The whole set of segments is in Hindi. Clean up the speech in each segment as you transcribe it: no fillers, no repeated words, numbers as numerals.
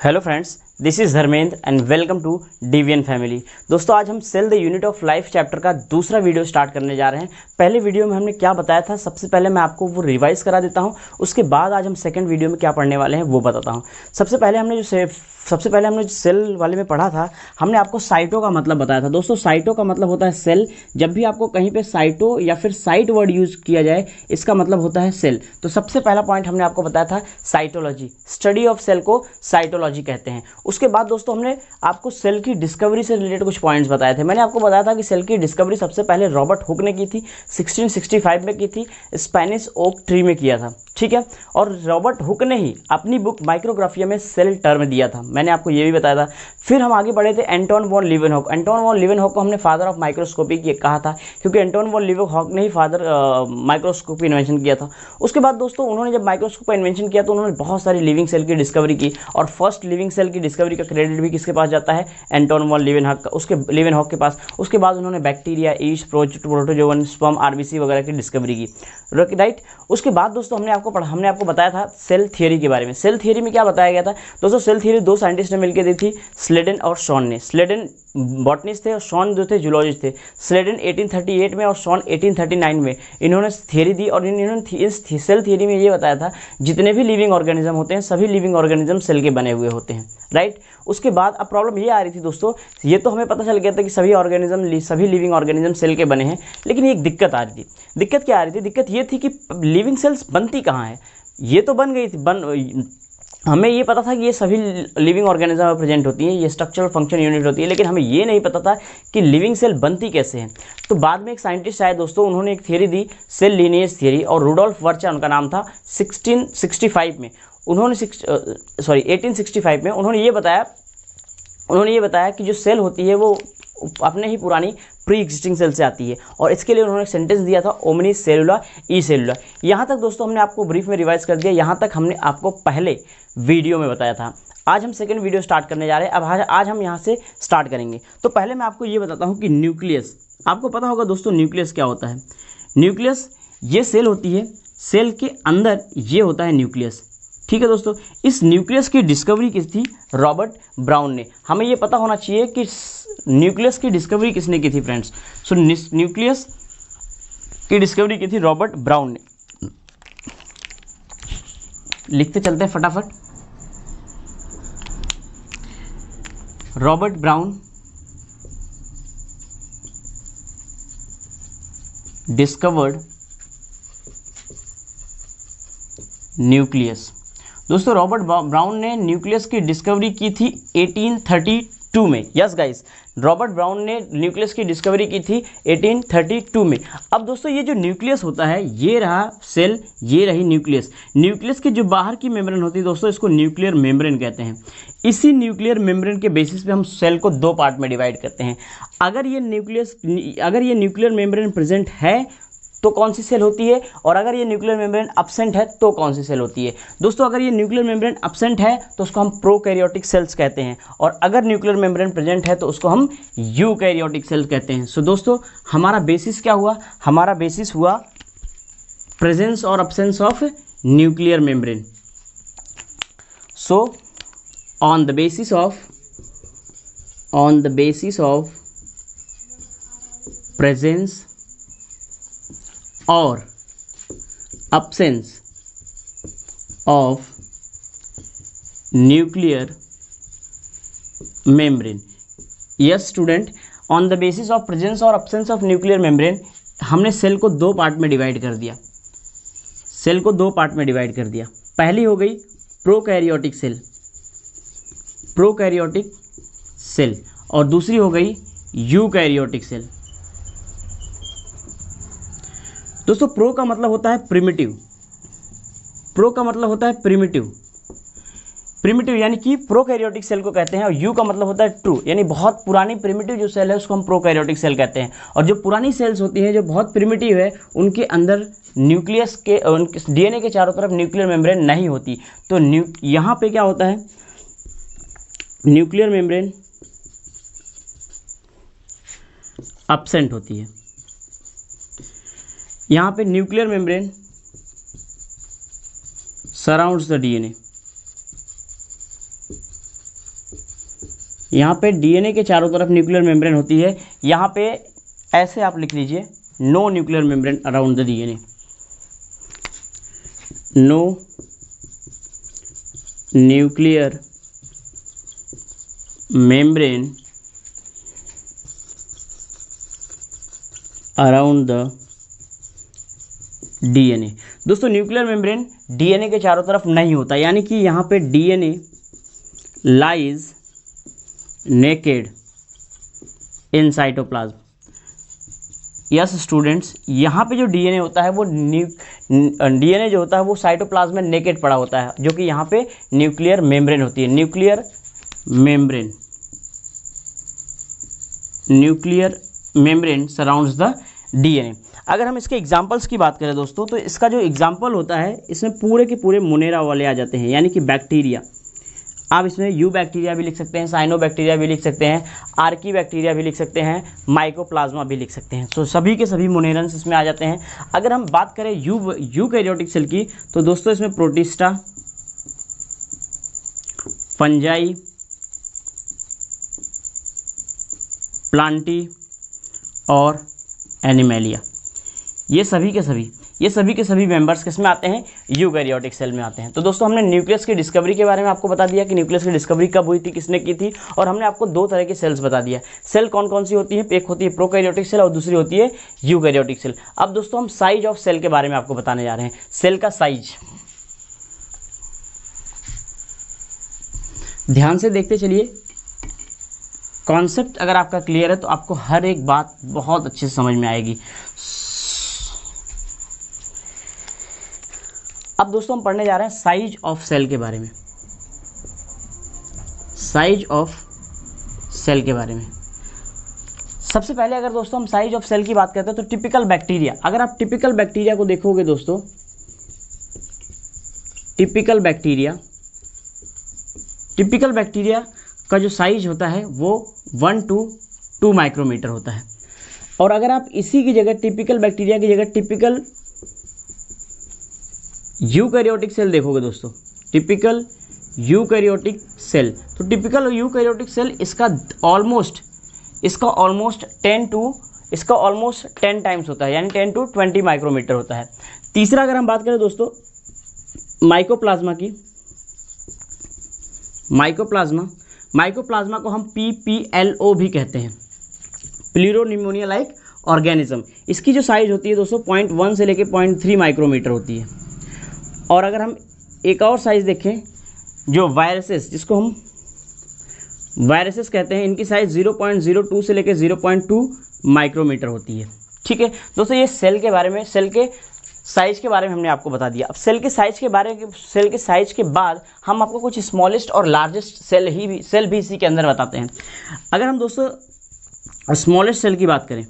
Hello friends, this is Dharmendra and welcome to Divyan family. दोस्तों, आज हम cell the unit of life chapter का दूसरा वीडियो स्टार्ट करने जा रहे हैं। पहले वीडियो में हमने क्या बताया था, सबसे पहले मैं आपको वो रिवाइज करा देता हूं। उसके बाद आज हम सेकंड वीडियो में क्या पढ़ने वाले हैं वो बताता हूं। सबसे पहले हमने जो सेल वाले में पढ़ा था, हमने आपको साइटो का मतलब बताया था। दोस्तों, साइटो का मतलब होता है सेल। जब भी आपको कहीं पे साइटो या फिर साइट वर्ड यूज किया जाए, इसका मतलब होता है सेल। तो सबसे पहला पॉइंट हमने आपको बताया था साइटोलॉजी। स्टडी ऑफ सेल को साइटोलॉजी कहते हैं। उसके बाद दोस्तों हमने आपको सेल की डिस्कवरी से रिलेटेड कुछ पॉइंट्स बताए थे। मैंने आपको बताया था कि सेल की डिस्कवरी सबसे पहले रॉबर्ट हुक ने की थी, 1665 में की थी, स्पेनिश ओक ट्री में किया था, ठीक है। और रॉबर्ट हुक ने ही अपनी बुक माइक्रोग्राफिया में सेल टर्म दिया था, मैंने आपको ये भी बताया था। फिर हम आगे बढ़े थे Anton van Leeuwenhoek. Anton van Leeuwenhoek को हमने फादर ऑफ माइक्रोस्कोपी कहा था, क्योंकि एंटोन वॉन लीवेनहॉक ने ही माइक्रोस्कोपी इन्वेंशन किया था। उसके बाद दोस्तों उन्होंने जब माइक्रोस्कोप का इन्वेंशन किया तो उन्होंने बहुत सारी लिविंग सेल की डिस्कवरी की, और फर्स्ट लिविंग सेल की डिस्कवरी का क्रेडिट भी किसके पास जाता है? एंटोन वॉन लीवेनहॉक के पास। उसके बाद उन्होंने bacteria, east, protozoan, sperm, RBC वगैरह की डिस्कवरी की, राइट। उसके बाद दोस्तों हमने आपको बताया था सेल थियरी के बारे में। सेल थियरी में क्या बताया गया था दोस्तों? सेल थियरी दो साइंटिस्ट ने मिलकर दी थी, स्लेडन और शॉन ने। स्लेडन बॉटनिस्ट थे और शॉन जो थे जूलॉजिस्ट थे। स्लेडन 1838 में और शॉन 1839 में इन्होंने थियरी दी, और इन्होंने इस सेल थियरी में ये बताया था जितने भी लिविंग ऑर्गेनिज्म होते हैं सभी लिविंग ऑर्गेनिज्म सेल के बने हुए होते हैं, राइट। उसके बाद अब प्रॉब्लम ये आ रही थी दोस्तों, ये तो हमें पता चल गया था कि सभी लिविंग ऑर्गेनिज्म सेल के बने हैं, लेकिन एक दिक्कत आ रही थी। दिक्कत क्या आ रही थी? दिक्कत ये थी कि लिविंग सेल्स बनती कहाँ है। ये तो बन गई थी, हमें ये पता था कि ये सभी लिविंग ऑर्गेनिज्म में प्रेजेंट होती हैं, ये स्ट्रक्चरल फंक्शन यूनिट होती है, लेकिन हमें ये नहीं पता था कि लिविंग सेल बनती कैसे हैं। तो बाद में एक साइंटिस्ट आए दोस्तों, उन्होंने एक थियरी दी, सेल लीनिएज थियरी, और रूडोल्फ वर्चा उनका नाम था। 1865 में उन्होंने ये बताया कि जो सेल होती है वो अपने ही पुरानी प्री एग्जिस्टिंग सेल से आती है, और इसके लिए उन्होंने एक सेंटेंस दिया था, ओमनी सेलुला ई सेलुला। यहाँ तक दोस्तों हमने आपको ब्रीफ में रिवाइज कर दिया, यहाँ तक हमने आपको पहले वीडियो में बताया था। आज हम सेकंड वीडियो स्टार्ट करने जा रहे हैं। अब आज हम यहाँ से स्टार्ट करेंगे। तो पहले मैं आपको ये बताता हूँ कि न्यूक्लियस, आपको पता होगा दोस्तों न्यूक्लियस क्या होता है। न्यूक्लियस ये सेल होती है, सेल के अंदर ये होता है न्यूक्लियस, ठीक है दोस्तों। इस न्यूक्लियस की डिस्कवरी की थी रॉबर्ट ब्राउन ने। हमें ये पता होना चाहिए कि न्यूक्लियस की डिस्कवरी किसने की थी फ्रेंड्स। सो न्यूक्लियस की डिस्कवरी की थी रॉबर्ट ब्राउन ने। लिखते चलते हैं फटाफट। Robert brown discovered nucleus. दोस्तों, रॉबर्ट ब्राउन ने न्यूक्लियस की डिस्कवरी की थी 1832 में। यस गाइस, रॉबर्ट ब्राउन ने न्यूक्लियस की डिस्कवरी की थी 1832 में। अब दोस्तों ये जो न्यूक्लियस होता है, ये रहा सेल, ये रही न्यूक्लियस। न्यूक्लियस की जो बाहर की मेम्ब्रेन होती है दोस्तों, इसको न्यूक्लियर मेम्ब्रेन कहते हैं। इसी न्यूक्लियर मेम्ब्रेन के बेसिस पे हम सेल को दो पार्ट में डिवाइड करते हैं। अगर ये न्यूक्लियर मेम्ब्रेन प्रेजेंट है तो कौन सी सेल होती है, और अगर ये न्यूक्लियर मेम्ब्रेन एब्सेंट है तो कौन सी सेल होती है। दोस्तों, अगर ये न्यूक्लियर मेम्ब्रेन एब्सेंट है तो उसको हम प्रोकैरियोटिक सेल्स कहते हैं, और अगर न्यूक्लियर मेम्ब्रेन प्रेजेंट है तो उसको हम यूकैरियोटिक सेल्स कहते हैं। सो दोस्तों, हमारा बेसिस क्या हुआ? हमारा बेसिस हुआ प्रेजेंस और absence of nuclear membrane. So on the basis of presence और absence of nuclear membrane। yes student, on the basis of presence और absence of nuclear membrane हमने सेल को दो पार्ट में डिवाइड कर दिया। पहली हो गई प्रोकैरियोटिक सेल, और दूसरी हो गई यूकैरियोटिक सेल। दोस्तों, प्रो का मतलब होता है प्रिमिटिव यानी कि प्रोकैरियोटिक सेल को कहते हैं, और यू का मतलब होता है ट्रू, यानी बहुत पुरानी प्रिमिटिव जो सेल है उसको हम प्रोकैरियोटिक सेल कहते हैं। और जो पुरानी सेल्स होती हैं, जो बहुत प्रिमिटिव है, उनके अंदर न्यूक्लियस के डीएनए के चारों तरफ न्यूक्लियर मेम्ब्रेन नहीं होती। तो यहाँ पे क्या होता है, न्यूक्लियर मेम्ब्रेन एब्सेंट होती है। यहाँ पे nuclear membrane surrounds the DNA. यहाँ पे डीएनए के चारों तरफ न्यूक्लियर मेम्ब्रेन होती है। यहाँ पे ऐसे आप लिख लीजिए, no nuclear membrane around the DNA, no nuclear membrane around the DNA. दोस्तों न्यूक्लियर मेम्ब्रेन डीएनए के चारों तरफ नहीं होता, यानी कि यहाँ पे DNA lies naked in cytoplasm. Yes students, यहाँ पे जो डीएनए होता है वो डीएनए जो होता है वो साइटोप्लाज्म में नेकेड पड़ा होता है, जो कि यहाँ पे न्यूक्लियर मेम्ब्रेन होती है। Nuclear membrane surrounds the DNA. अगर हम इसके एग्जांपल्स की बात करें दोस्तों, तो इसका जो एग्जांपल होता है इसमें पूरे के पूरे मोनेरा वाले आ जाते हैं, यानी कि बैक्टीरिया। आप इसमें यू बैक्टीरिया भी लिख सकते हैं, साइनो बैक्टीरिया भी लिख सकते हैं, आर्की बैक्टीरिया भी लिख सकते हैं, माइकोप्लाज्मा भी लिख सकते हैं। तो सभी के सभी मोनेरन्स इसमें आ जाते हैं। अगर हम बात करें यूकैरियोटिक सेल की, तो दोस्तों इसमें प्रोटिस्टा, फंजाई, प्लांटी और एनिमेलिया, ये सभी के सभी मेंबर्स किसमें आते हैं? यूकैरियोटिक सेल में आते हैं। तो दोस्तों हमने न्यूक्लियस की डिस्कवरी के बारे में आपको बता दिया कि न्यूक्लियस की डिस्कवरी कब हुई थी, किसने की थी, और हमने आपको दो तरह की सेल्स बता दिया। सेल कौन कौन सी होती है? एक होती है प्रोकैरियोटिक सेल और दूसरी होती है यूकैरियोटिक सेल। अब दोस्तों हम साइज ऑफ सेल के बारे में आपको बताने जा रहे हैं। सेल का साइज ध्यान से देखते चलिए। कॉन्सेप्ट अगर आपका क्लियर है तो आपको हर एक बात बहुत अच्छे से समझ में आएगी। अब दोस्तों हम पढ़ने जा रहे हैं साइज ऑफ सेल के बारे में। साइज ऑफ सेल के बारे में सबसे पहले अगर दोस्तों हम साइज ऑफ सेल की बात करते हैं तो टिपिकल बैक्टीरिया, अगर आप टिपिकल बैक्टीरिया को देखोगे दोस्तों, टिपिकल बैक्टीरिया का जो साइज होता है वो 1 to 2 माइक्रोमीटर होता है। और अगर आप इसी की जगह टिपिकल बैक्टीरिया की जगह टिपिकल यूकैरियोटिक सेल देखोगे दोस्तों, टिपिकल यूकैरियोटिक सेल, तो टिपिकल यूकैरियोटिक सेल इसका ऑलमोस्ट 10 टाइम्स होता है, यानी 10 to 20 माइक्रोमीटर होता है। तीसरा अगर हम बात करें दोस्तों माइकोप्लाज्मा की, माइकोप्लाज्मा को हम PPLO भी कहते हैं, प्लूरोनिमोनिया लाइक ऑर्गेनिज्म। इसकी जो साइज होती है दोस्तों 0.1 से लेके 0.3 माइक्रोमीटर होती है। और अगर हम एक और साइज देखें, जो वायरसेस, जिसको हम वायरसेस कहते हैं, इनकी साइज 0.02 से लेके 0.2 माइक्रोमीटर होती है। ठीक है दोस्तों, ये सेल के बारे में, सेल के साइज के बारे में हमने आपको बता दिया। अब सेल के साइज के बाद हम आपको कुछ स्मॉलेस्ट और लार्जेस्ट सेल भी इसी के अंदर बताते हैं। अगर हम दोस्तों स्मॉलेस्ट सेल की बात करें,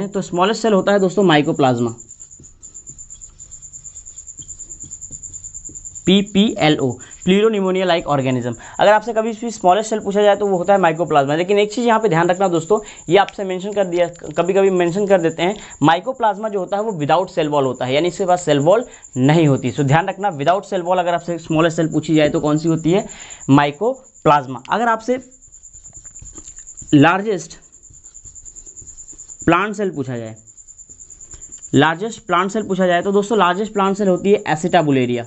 तो स्मॉलेस्ट सेल होता है दोस्तों mycoplasma, PPLO, pleuropneumonia like organism. अगर आपसे कभी भी स्मॉलेस्ट सेल पूछा जाए तो वो होता है माइकोप्लाज्मा। लेकिन एक चीज़ यहाँ पे ध्यान रखना दोस्तों, ये आपसे मेंशन कर दिया, कभी मेंशन कर देते हैं, माइकोप्लाज्मा जो होता है वो विदाउट सेल वॉल होता है, यानी इसके पास सेल वॉल नहीं होती। सो ध्यान रखना, विदाउट सेल वॉल अगर आपसे स्मॉलेस्ट सेल पूछी जाए तो कौन सी होती है? माइकोप्लाज्मा। अगर आपसे लार्जेस्ट प्लांट सेल पूछा जाए, तो दोस्तों लार्जेस्ट प्लांट सेल होती है एसिटाबुलेरिया।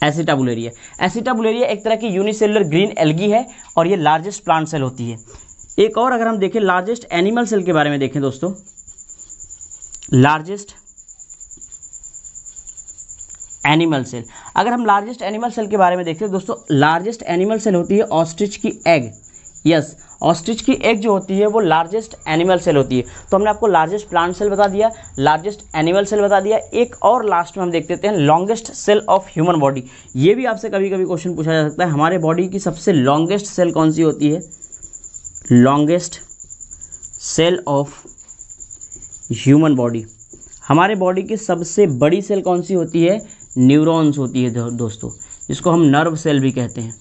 एसिटाबुलेरिया एक तरह की यूनिसेलुलर ग्रीन एल्गी है और ये लार्जेस्ट प्लांट सेल होती है। एक और अगर हम देखें लार्जेस्ट एनिमल सेल के बारे में देखें दोस्तों, लार्जेस्ट एनिमल सेल, अगर हम लार्जेस्ट एनिमल सेल के बारे में देखते हैं दोस्तों, लार्जेस्ट एनिमल सेल होती है ऑस्ट्रिच की एग। यस, ऑस्ट्रिच की एग जो होती है वो लार्जेस्ट एनिमल सेल होती है। तो हमने आपको लार्जेस्ट प्लांट सेल बता दिया, लार्जेस्ट एनिमल सेल बता दिया। एक और लास्ट में हम देख लेते हैं longest cell of human body. ये भी आपसे कभी कभी क्वेश्चन पूछा जा सकता है, हमारे बॉडी की सबसे लॉन्गेस्ट सेल कौन सी होती है? Longest cell of human body, हमारे बॉडी की सबसे बड़ी सेल कौन सी होती है? न्यूरॉन्स होती है दोस्तों, जिसको हम नर्व सेल भी कहते हैं,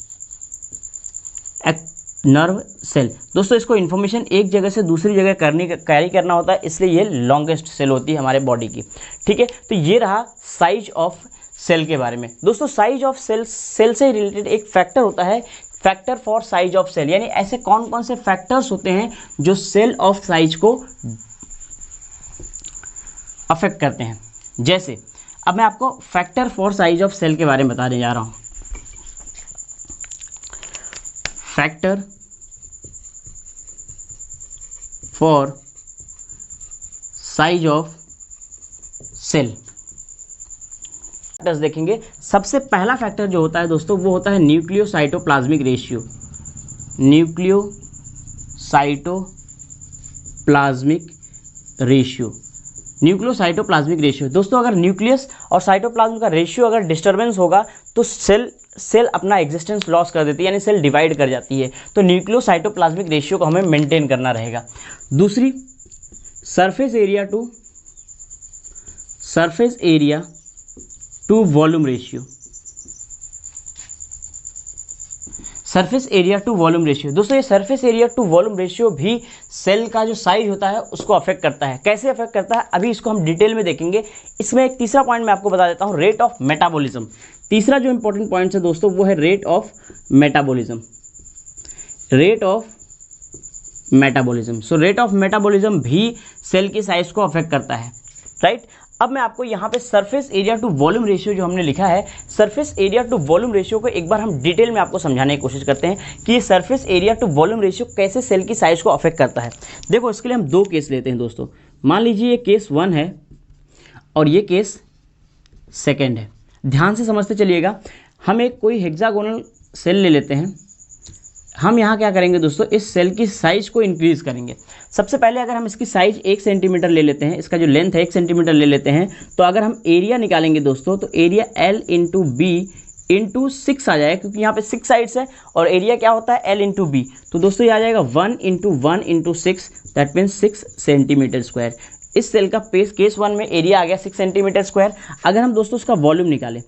नर्व सेल। दोस्तों इसको इन्फॉर्मेशन एक जगह से दूसरी जगह कैरी करना होता है, इसलिए ये लॉन्गेस्ट सेल होती है हमारे बॉडी की। ठीक है, तो ये रहा साइज ऑफ सेल के बारे में। दोस्तों साइज ऑफ सेल से रिलेटेड एक फैक्टर होता है, factor for size of cell, यानी ऐसे कौन कौन से फैक्टर्स होते हैं जो सेल ऑफ साइज को अफेक्ट करते हैं। जैसे अब मैं आपको factor for size of cell के बारे में बताने जा रहा हूं। Factor for size of cell factors देखेंगे। सबसे पहला फैक्टर जो होता है दोस्तों वो होता है nucleocytoplasmic ratio. Nucleocytoplasmic ratio, nucleocytoplasmic ratio. दोस्तों अगर न्यूक्लियस और साइटोप्लाज्म का रेशियो अगर डिस्टर्बेंस होगा तो सेल अपना एग्जिस्टेंस लॉस कर देती है, यानी सेल डिवाइड कर जाती है। तो न्यूक्लियोसाइटोप्लाज्मिक रेशियो को हमें मेंटेन करना रहेगा। दूसरी surface area to volume ratio. Surface area to volume ratio, दोस्तों ये surface area to volume ratio भी सेल का जो साइज होता है उसको अफेक्ट करता है। कैसे अफेक्ट करता है अभी इसको हम डिटेल में देखेंगे। इसमें एक तीसरा पॉइंट मैं आपको बता देता हूं, रेट ऑफ मेटाबॉलिज्म। तीसरा जो इंपॉर्टेंट पॉइंट है दोस्तों वो है rate of metabolism. Rate of metabolism, so rate of metabolism भी सेल की साइज को अफेक्ट करता है, राइट। अब मैं आपको यहाँ पे surface area to volume ratio जो हमने लिखा है, surface area to volume ratio को एक बार हम डिटेल में आपको समझाने की कोशिश करते हैं कि ये surface area to volume ratio कैसे सेल की साइज को अफेक्ट करता है। देखो इसके लिए हम दो केस लेते हैं दोस्तों। मान लीजिए ये केस 1 है और ये केस 2 है। ध्यान से समझते चलिएगा। हम एक कोई हेक्सागोनल सेल ले लेते हैं। हम यहाँ क्या करेंगे दोस्तों, इस सेल की साइज को इंक्रीज करेंगे। सबसे पहले अगर हम इसकी साइज 1 सेंटीमीटर ले लेते हैं, इसका जो लेंथ है 1 सेंटीमीटर ले लेते हैं, तो अगर हम एरिया निकालेंगे दोस्तों तो area L into B into 6 आ जाएगा, क्योंकि यहाँ पे 6 साइड्स है और एरिया क्या होता है L इंटू बी। तो दोस्तों ये आ जाएगा 1 into 1 into 6, that means 6 centimetre square. इस सेल का केस 1 में एरिया आ गया 6 सेंटीमीटर स्क्वायर। अगर हम दोस्तों उसका वॉल्यूम निकालें,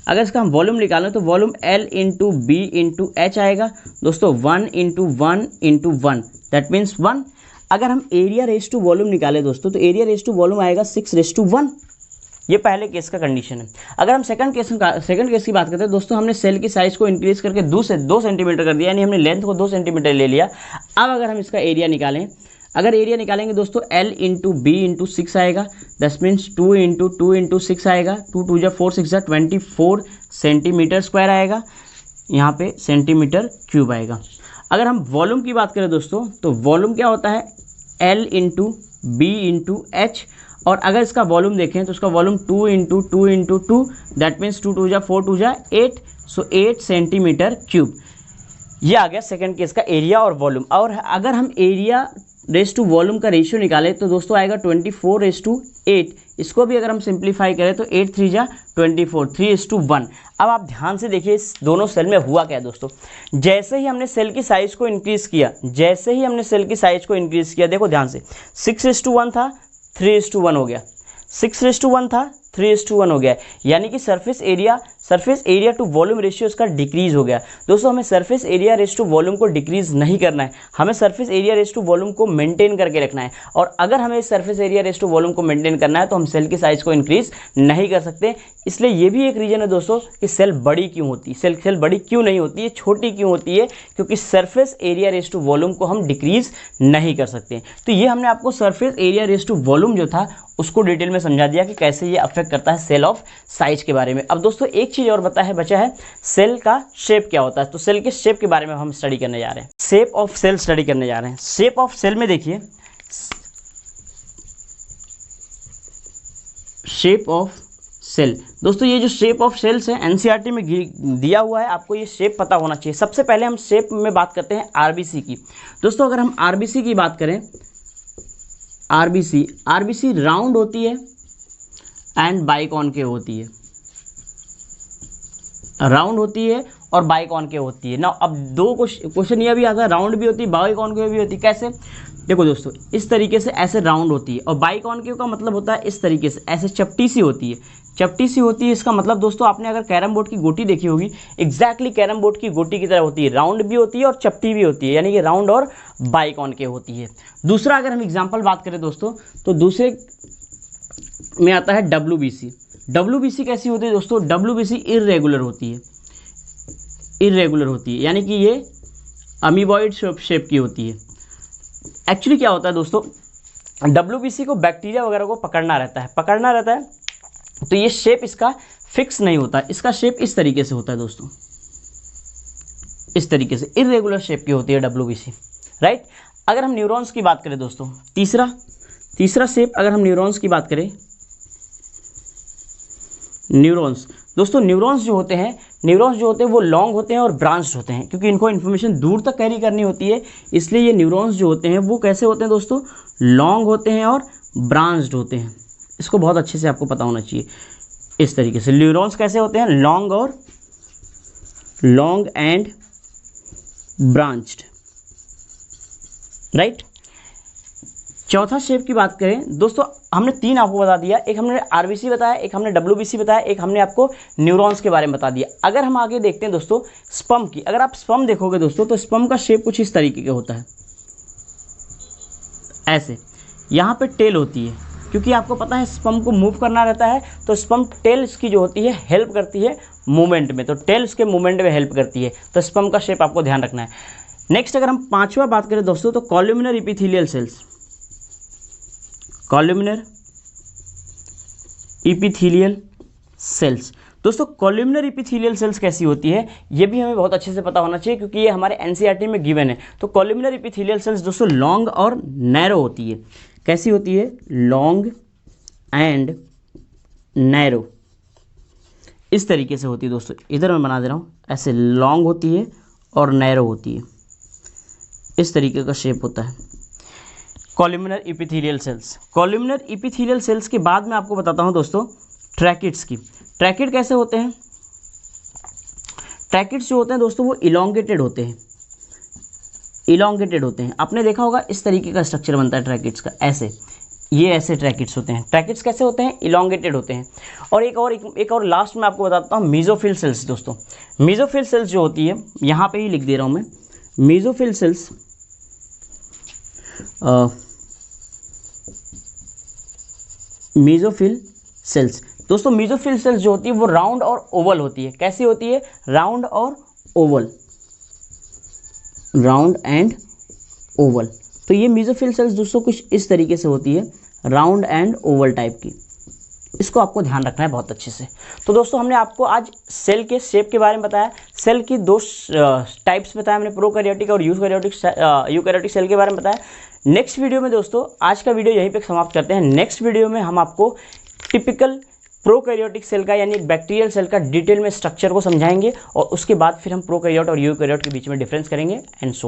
अगर इसका हम वॉल्यूम निकालें तो volume L into B into H आएगा दोस्तों 1 इंटू 1 इंटू 1, दैट मीन्स 1। अगर हम एरिया रेस टू वॉल्यूम निकालें दोस्तों तो एरिया रेस टू वॉल्यूम आएगा 6:1। ये पहले केस का कंडीशन है। अगर हम सेकंड केस की बात करते हैं दोस्तों, हमने सेल की साइज को इंक्रीज करके 2 सेंटीमीटर कर दिया, यानी हमने लेंथ को 2 सेंटीमीटर ले लिया। अब अगर हम इसका एरिया निकालें, अगर एरिया निकालेंगे दोस्तों L इंटू बी इंटू 6 आएगा, दैट मीन्स 2 इंटू 2 इंटू 6 आएगा, 2 2 जा 4 6 जा 24 सेंटीमीटर स्क्वायर आएगा, यहाँ पे सेंटीमीटर क्यूब आएगा। अगर हम वॉल्यूम की बात करें दोस्तों तो वॉल्यूम क्या होता है L into B into H, और अगर इसका वॉल्यूम देखें तो इसका volume 2 into 2 into 2, that means 2 2 जा 4 2 जा 8, सो 8 सेंटीमीटर क्यूब। ये आ गया सेकंड केस का एरिया और वॉल्यूम। और अगर हम एरिया रेस टू वॉल्यूम का रेशियो निकालें तो दोस्तों आएगा 24:8। इसको भी अगर हम सिंप्लीफाई करें तो 8 3 जा 24, 3:1। अब आप ध्यान से देखिए इस दोनों सेल में हुआ क्या है दोस्तों। जैसे ही हमने सेल की साइज को इंक्रीज किया, देखो ध्यान से 6:1 था 3:1 हो गया, 6:1 था 3:1 हो गया, यानी कि surface area to volume ratio इसका डिक्रीज हो गया। दोस्तों हमें surface area ratio to volume को डिक्रीज नहीं करना है, हमें surface area ratio to volume को मेंटेन करके रखना है। और अगर हमें surface area ratio to volume को मेंटेन करना है तो हम सेल की साइज को इंक्रीज नहीं कर सकते। इसलिए ये भी एक रीजन है दोस्तों कि सेल बड़ी क्यों होती है, सेल बड़ी क्यों नहीं होती है, छोटी क्यों होती है, क्योंकि surface area ratio to volume को हम डिक्रीज नहीं कर सकते। तो ये हमने आपको surface area ratio to volume जो था उसको डिटेल में समझा दिया कि कैसे ये अफेक्ट करता है सेल ऑफ साइज के बारे में। अब दोस्तों एक चीज़ और बचा है, सेल का शेप क्या होता है। तो सेल के शेप के बारे में हम स्टडी करने जा रहे हैं, शेप ऑफ सेल स्टडी करने जा रहे हैं। शेप ऑफ सेल में देखिए, शेप ऑफ सेल, दोस्तों ये जो शेप ऑफ सेल्स है एनसीईआरटी में दिया हुआ है, आपको ये शेप पता होना चाहिए। सबसे पहले हम शेप में बात करते हैं आरबीसी की। दोस्तों अगर हम आरबीसी की बात करें, आरबीसी राउंड होती है एंड बाइकॉनकेव होती है, राउंड होती है और बाइकॉनकेव होती है ना। अब दो क्वेश्चन ये भी आता है, राउंड भी होती है बाइकॉनकेव भी होती है। कैसे? देखो दोस्तों इस तरीके से ऐसे राउंड होती है, और बाइकॉनकेव का मतलब होता है इस तरीके से ऐसे चपटी सी होती है, चपटी सी होती है। इसका मतलब दोस्तों आपने अगर कैरम बोर्ड की गोटी देखी होगी, एग्जैक्टली कैरम बोर्ड की गोटी की तरह होती है, राउंड भी होती है और चपटी भी होती है, यानी कि राउंड और बाइकॉनकेव होती है। दूसरा अगर हम एग्जाम्पल बात करें दोस्तों, तो दूसरे में आता है WBC। WBC कैसी होती है दोस्तों, WBC इर्रेगुलर होती है, यानी कि ये अमीबॉइड शेप की होती है। एक्चुअली क्या होता है दोस्तों, WBC को बैक्टीरिया वगैरह को पकड़ना रहता है, तो ये शेप इसका फिक्स नहीं होता, इसका शेप इस तरीके से होता है दोस्तों, इस तरीके से इर्रेगुलर शेप की होती है WBC, राइट। अगर हम न्यूरॉन्स की बात करें दोस्तों, तीसरा शेप, अगर हम न्यूरॉन्स की बात करें, न्यूरॉन्स दोस्तों, न्यूरॉन्स जो होते हैं वो लॉन्ग होते हैं और ब्रांच्ड होते हैं, क्योंकि इनको इन्फॉर्मेशन दूर तक कैरी करनी होती है, इसलिए ये न्यूरॉन्स जो होते हैं वो कैसे होते हैं दोस्तों, लॉन्ग होते हैं और ब्रांच्ड होते हैं। इसको बहुत अच्छे से आपको पता होना चाहिए। इस तरीके से न्यूरॉन्स कैसे होते हैं, लॉन्ग एंड ब्रांच्ड, राइट। चौथा शेप की बात करें दोस्तों, हमने 3 आपको बता दिया, एक हमने RBC बताया, एक हमने WBC बताया, एक हमने आपको न्यूरॉन्स के बारे में बता दिया। अगर हम आगे देखते हैं दोस्तों स्पर्म की, अगर आप स्पर्म देखोगे दोस्तों तो स्पर्म का शेप कुछ इस तरीके का होता है, ऐसे। यहाँ पे टेल होती है, क्योंकि आपको पता है स्पर्म को मूव करना रहता है, तो स्पर्म टेल इसकी जो होती है हेल्प करती है मूवमेंट में, तो टेल उसके मूवमेंट में हेल्प करती है, तो स्पर्म का शेप आपको ध्यान रखना है। नेक्स्ट अगर हम 5वां बात करें दोस्तों, तो कॉलुमिनर इपिथेलियल सेल्स, कॉलुमिनर इपिथेलियल सेल्स। दोस्तों कॉलुमिनर इपिथेलियल सेल्स कैसी होती है, ये भी हमें बहुत अच्छे से पता होना चाहिए, क्योंकि ये हमारे NCERT में गिवन है। तो कॉलुमिनर इपिथेलियल सेल्स दोस्तों लॉन्ग और नैरो होती है। कैसी होती है, लॉन्ग एंड नैरो, इस तरीके से होती है दोस्तों। इधर मैं बना दे रहा हूँ, ऐसे लॉन्ग होती है और नैरो होती है, इस तरीके का शेप होता है कॉलुमिनर इपिथेलियल सेल्स। कॉलुमिनर इपिथेलियल सेल्स के बाद मैं आपको बताता हूँ दोस्तों ट्रैकिड्स की। ट्रैकिड कैसे होते हैं, ट्रैकिड्स जो होते हैं दोस्तों वो इलोंगेटेड होते हैं, आपने देखा होगा इस तरीके का स्ट्रक्चर बनता है ट्रैकिड्स का, ऐसे, ये ऐसे ट्रैकिड्स होते हैं। ट्रैकिड्स कैसे होते हैं, इलोंगेटेड होते हैं। और एक और लास्ट में आपको बताता हूँ मीजोफिल सेल्स दोस्तों। मीजोफिल सेल्स जो होती है, यहाँ पे ही लिख दे रहा हूँ मैं, मीजोफिल सेल्स मीजोफिल सेल्स दोस्तों, मीजोफिल सेल्स जो होती है वो राउंड और ओवल होती है। कैसी होती है, राउंड और ओवल, राउंड एंड ओवल। तो ये मीजोफिल सेल्स दोस्तों कुछ इस तरीके से होती है, राउंड एंड ओवल टाइप की। इसको आपको ध्यान रखना है बहुत अच्छे से। तो दोस्तों हमने आपको आज सेल के शेप के बारे में बताया, सेल की 2 टाइप्स बताया हमने, प्रोकैरियोटिक और यूकैरियोटिक सेल के बारे में बताया। नेक्स्ट वीडियो में दोस्तों, आज का वीडियो यहीं पे समाप्त करते हैं। नेक्स्ट वीडियो में हम आपको टिपिकल प्रोकैरियोटिक सेल का यानी एक बैक्टीरियल सेल का डिटेल में स्ट्रक्चर को समझाएंगे, और उसके बाद फिर हम प्रोकैरियोट और यूकैरियोट के बीच में डिफरेंस करेंगे एंड सो।